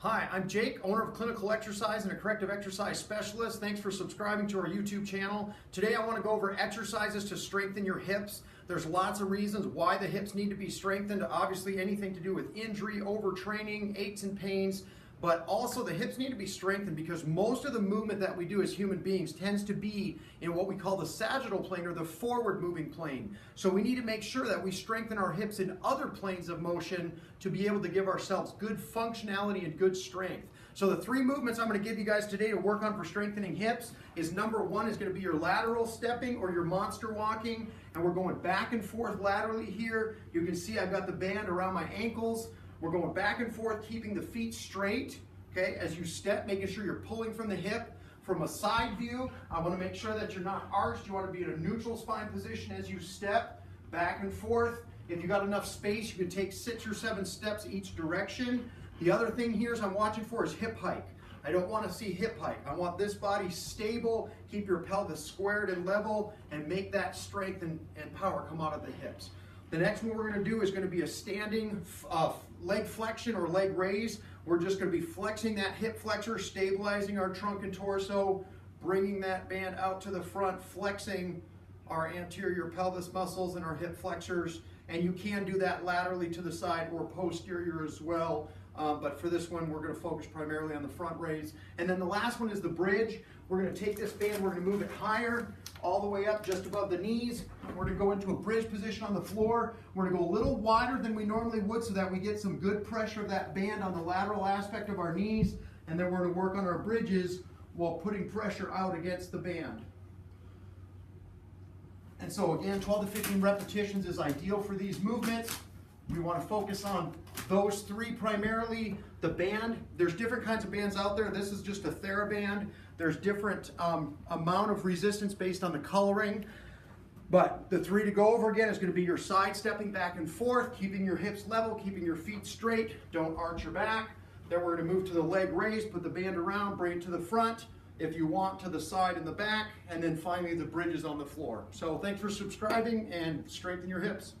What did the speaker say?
Hi, I'm Jake, owner of Clinical Exercise and a corrective exercise specialist. Thanks for subscribing to our YouTube channel. Today I want to go over exercises to strengthen your hips. There's lots of reasons why the hips need to be strengthened. Obviously anything to do with injury, overtraining, aches and pains, but also the hips need to be strengthened because most of the movement that we do as human beings tends to be in what we call the sagittal plane or the forward moving plane. So we need to make sure that we strengthen our hips in other planes of motion to be able to give ourselves good functionality and good strength. So the three movements I'm going to give you guys today to work on for strengthening hips is number one is going to be your lateral stepping or your monster walking, and we're going back and forth laterally here. You can see I've got the band around my ankles. We're going back and forth, keeping the feet straight, okay, as you step, making sure you're pulling from the hip. From a side view, I want to make sure that you're not arched. You want to be in a neutral spine position as you step back and forth. If you got enough space, you can take 6 or 7 steps each direction. The other thing here is I'm watching for is hip hike. I don't want to see hip hike. I want this body stable, keep your pelvis squared and level, and make that strength and power come out of the hips. The next one we're going to do is going to be a standing leg flexion or leg raise. We're just going to be flexing that hip flexor, stabilizing our trunk and torso, bringing that band out to the front, flexing our anterior pelvis muscles and our hip flexors. And you can do that laterally to the side or posterior as well. But for this one, we're going to focus primarily on the front raise. And then the last one is the bridge. We're going to take this band, we're going to move it higher, all the way up just above the knees. We're going to go into a bridge position on the floor. We're going to go a little wider than we normally would so that we get some good pressure of that band on the lateral aspect of our knees. And then we're going to work on our bridges while putting pressure out against the band. And so again, 12 to 15 repetitions is ideal for these movements. We want to focus on those three primarily. The band, there's different kinds of bands out there. This is just a TheraBand. There's different amount of resistance based on the coloring. But the three to go over again is going to be your side stepping back and forth, keeping your hips level, keeping your feet straight, don't arch your back. Then we're going to move to the leg raise, put the band around, bring it to the front, if you want to the side and the back, and then finally the bridges on the floor. So thanks for subscribing and strengthen your hips.